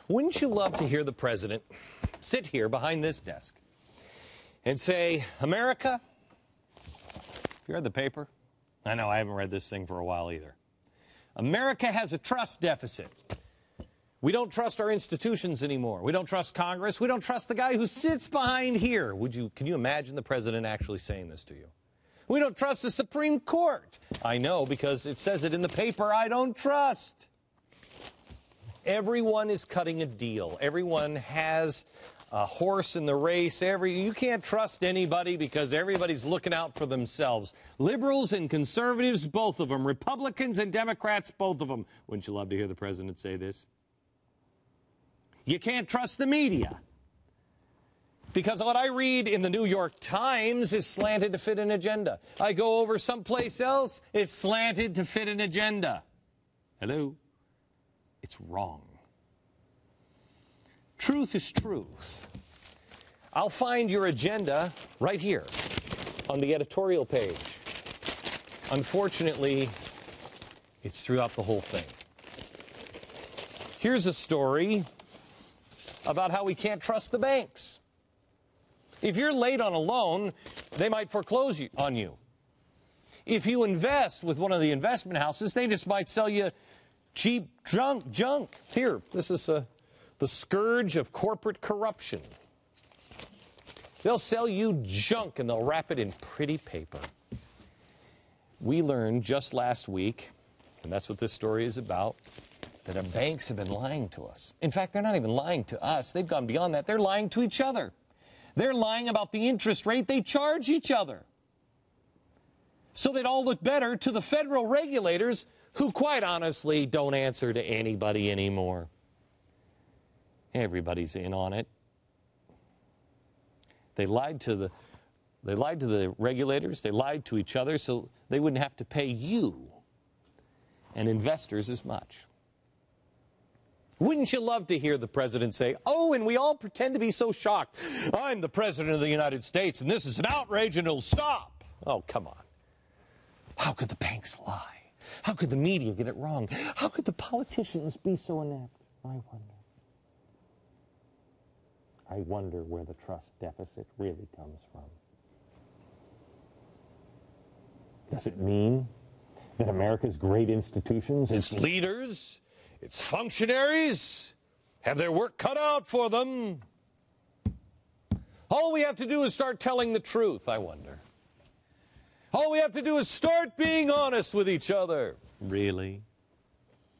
Wouldn't you love to hear the president sit here behind this desk and say, America, you read the paper? I know, I haven't read this thing for a while either. America has a trust deficit. We don't trust our institutions anymore. We don't trust Congress. We don't trust the guy who sits behind here. Can you imagine the president actually saying this to you? We don't trust the Supreme Court. I know, because it says it in the paper, I don't trust. Everyone is cutting a deal. Everyone has a horse in the race. You can't trust anybody because everybody's looking out for themselves. Liberals and conservatives, both of them. Republicans and Democrats, both of them. Wouldn't you love to hear the president say this? You can't trust the media. Because what I read in the New York Times is slanted to fit an agenda. I go over someplace else, it's slanted to fit an agenda. Hello? It's wrong. Truth is truth. I'll find your agenda right here on the editorial page. Unfortunately, it's throughout the whole thing. Here's a story about how we can't trust the banks. If you're late on a loan, they might foreclose on you. If you invest with one of the investment houses, they just might sell you cheap junk. Here, this is the scourge of corporate corruption. They'll sell you junk and they'll wrap it in pretty paper. We learned just last week, and that's what this story is about, that our banks have been lying to us. In fact, they're not even lying to us. They've gone beyond that. They're lying to each other. They're lying about the interest rate they charge each other. So they'd all look better to the federal regulators who, quite honestly, don't answer to anybody anymore. Everybody's in on it. They lied to the regulators. They lied to each other so they wouldn't have to pay you and investors as much. Wouldn't you love to hear the president say, oh, and we all pretend to be so shocked. I'm the president of the United States, and this is an outrage, and it'll stop. Oh, come on. How could the banks lie? How could the media get it wrong? How could the politicians be so inept? I wonder where the trust deficit really comes from. Does it mean that America's great institutions, its leaders, its functionaries, have their work cut out for them? All we have to do is start telling the truth, I wonder. All we have to do is start being honest with each other. Really?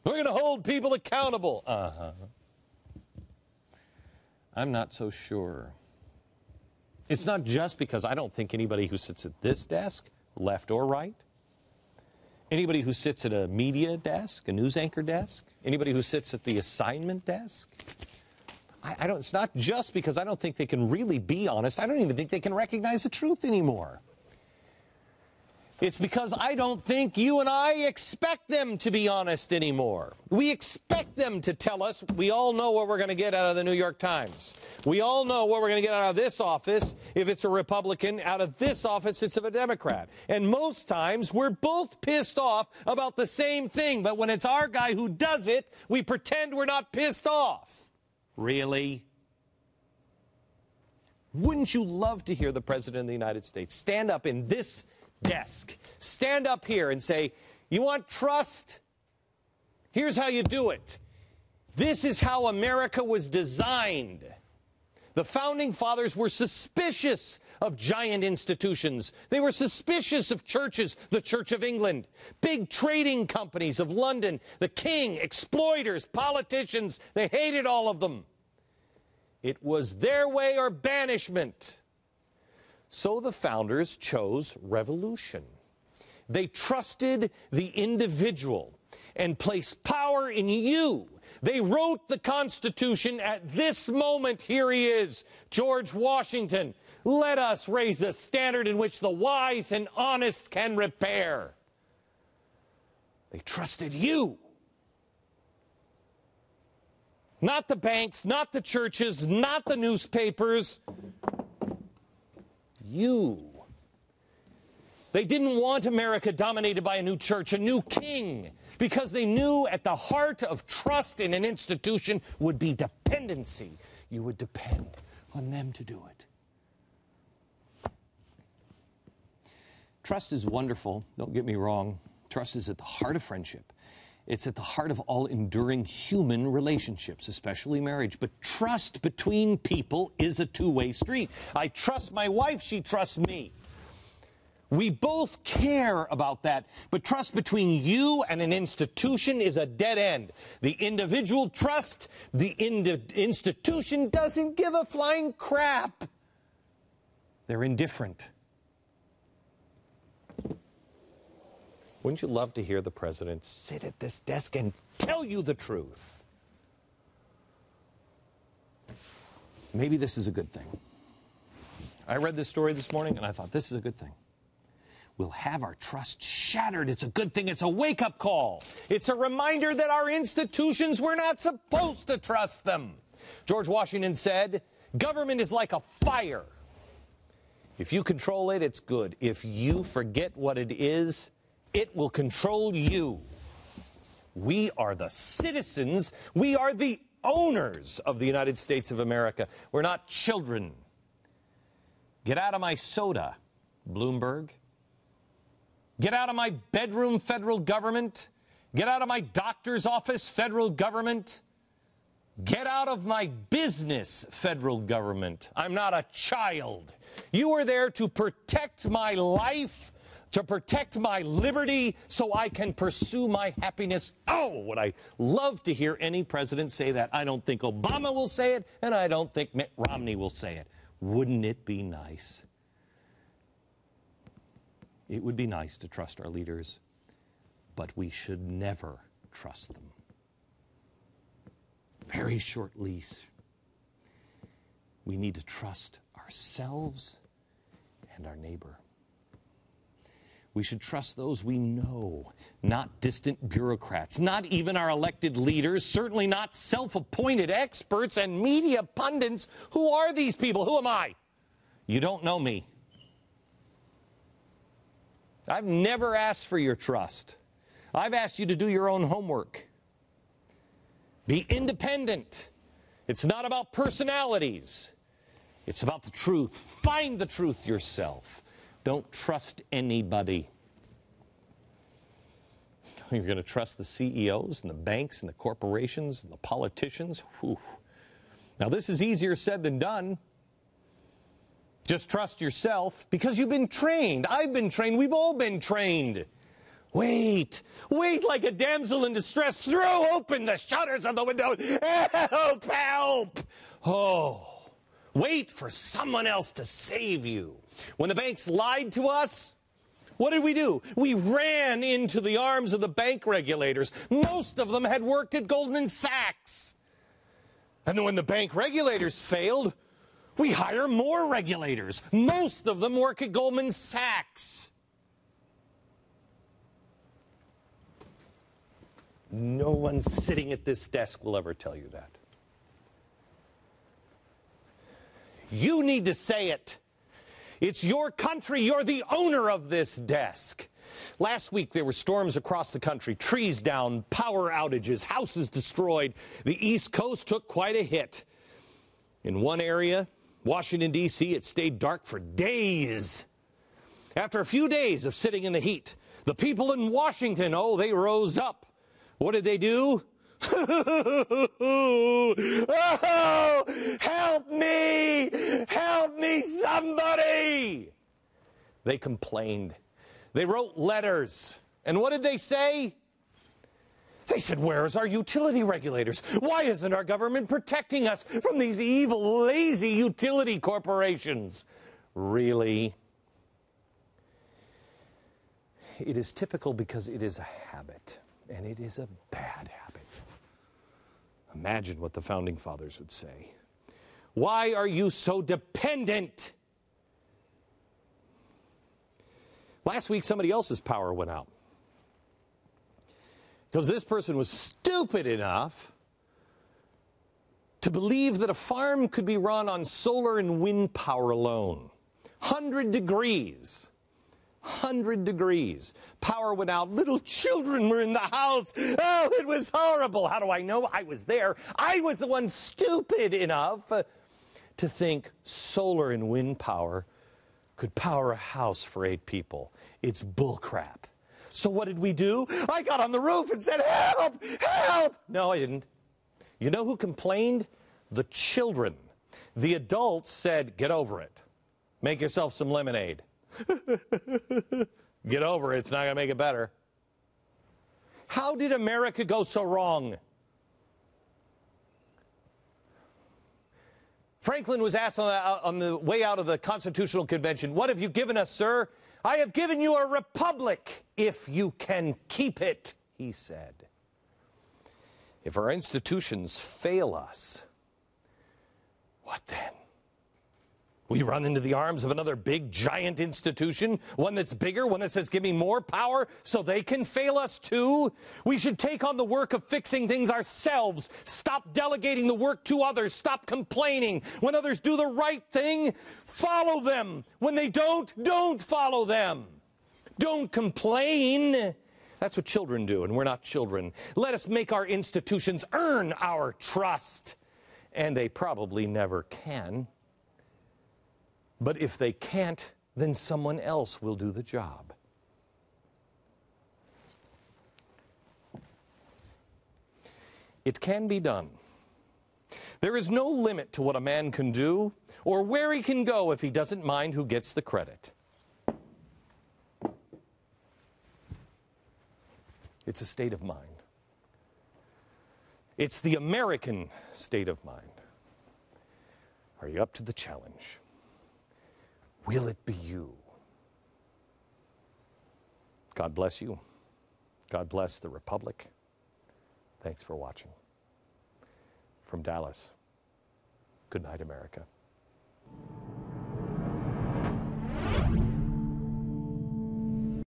We're going to hold people accountable. I'm not so sure. It's not just because I don't think anybody who sits at this desk, left or right, anybody who sits at a media desk, a news anchor desk, anybody who sits at the assignment desk, it's not just because I don't think they can really be honest. I don't even think they can recognize the truth anymore. It's because I don't think you and I expect them to be honest anymore. We expect them to tell us. We all know what we're going to get out of the New York Times. We all know what we're going to get out of this office if it's a Republican, out of this office it's a Democrat. And most times we're both pissed off about the same thing, but when it's our guy who does it, we pretend we're not pissed off. Really? Wouldn't you love to hear the President of the United States stand up in this desk, stand up here and say, you want trust? Here's how you do it. This is how America was designed. The founding fathers were suspicious of giant institutions. They were suspicious of churches, the Church of England, big trading companies of London, the king, exploiters, politicians. They hated all of them. It was their way or banishment. So the founders chose revolution. They trusted the individual and placed power in you. They wrote the Constitution at this moment. Here he is, George Washington. Let us raise a standard in which the wise and honest can repair. They trusted you. Not the banks, not the churches, not the newspapers. You. They didn't want America dominated by a new church, a new king, because they knew at the heart of trust in an institution would be dependency. You would depend on them to do it. Trust is wonderful, don't get me wrong. Trust is at the heart of friendship. It's at the heart of all enduring human relationships, especially marriage. But trust between people is a two-way street. I trust my wife, she trusts me. We both care about that, but trust between you and an institution is a dead end. The individual trust, the institution doesn't give a flying crap. They're indifferent. Wouldn't you love to hear the president sit at this desk and tell you the truth? Maybe this is a good thing. I read this story this morning and I thought this is a good thing. We'll have our trust shattered. It's a good thing. It's a wake-up call. It's a reminder that our institutions, we're not supposed to trust them. George Washington said, government is like a fire. If you control it, it's good. If you forget what it is, it will control you. We are the citizens. We are the owners of the United States of America. We're not children. Get out of my soda, Bloomberg. Get out of my bedroom, federal government. Get out of my doctor's office, federal government. Get out of my business, federal government. I'm not a child. You are there to protect my life, to protect my liberty, so I can pursue my happiness. Oh, would I love to hear any president say that. I don't think Obama will say it, and I don't think Mitt Romney will say it. Wouldn't it be nice? It would be nice to trust our leaders, but we should never trust them. Very short leash. We need to trust ourselves and our neighbor. We should trust those we know, not distant bureaucrats, not even our elected leaders, certainly not self-appointed experts and media pundits. Who are these people? Who am I? You don't know me. I've never asked for your trust. I've asked you to do your own homework. Be independent. It's not about personalities. It's about the truth. Find the truth yourself. Don't trust anybody. You're going to trust the CEOs and the banks and the corporations and the politicians? Whew. Now, this is easier said than done. Just trust yourself because you've been trained. I've been trained. We've all been trained. Wait like a damsel in distress. Throw open the shutters of the window. Help, help. Oh, wait for someone else to save you. When the banks lied to us, what did we do? We ran into the arms of the bank regulators. Most of them had worked at Goldman Sachs. And then when the bank regulators failed, we hire more regulators. Most of them work at Goldman Sachs. No one sitting at this desk will ever tell you that. You need to say it. It's your country. You're the owner of this desk. Last week, there were storms across the country, trees down, power outages, houses destroyed. The East Coast took quite a hit. In one area, Washington, D.C., it stayed dark for days. After a few days of sitting in the heat, the people in Washington, oh, they rose up. What did they do? Oh, help me! Help me, somebody! They complained. They wrote letters. And what did they say? They said, where's our utility regulators? Why isn't our government protecting us from these evil, lazy utility corporations? Really? It is typical because it is a habit, and it is a bad habit. Imagine what the Founding Fathers would say. Why are you so dependent? Last week, somebody else's power went out. Because this person was stupid enough to believe that a farm could be run on solar and wind power alone. 100 degrees. 100 degrees. Power went out. Little children were in the house. Oh, it was horrible. How do I know? I was there. I was the one stupid enough to think solar and wind power could power a house for 8 people. It's bullcrap. So what did we do? I got on the roof and said, help, help. No, I didn't. You know who complained? The children. The adults said, get over it. Make yourself some lemonade. Get over it. It's not going to make it better. How did America go so wrong? Franklin was asked on the way out of the Constitutional Convention, what have you given us, sir? I have given you a republic, if you can keep it, he said. If our institutions fail us, what then? We run into the arms of another big, giant institution, one that's bigger, one that says, give me more power so they can fail us too. We should take on the work of fixing things ourselves. Stop delegating the work to others. Stop complaining. When others do the right thing, follow them. When they don't follow them. Don't complain. That's what children do, and we're not children. Let us make our institutions earn our trust. And they probably never can. But if they can't, then someone else will do the job. It can be done. There is no limit to what a man can do or where he can go if he doesn't mind who gets the credit. It's a state of mind. It's the American state of mind. Are you up to the challenge? Will it be you? God bless you. God bless the Republic. Thanks for watching. From Dallas, good night, America.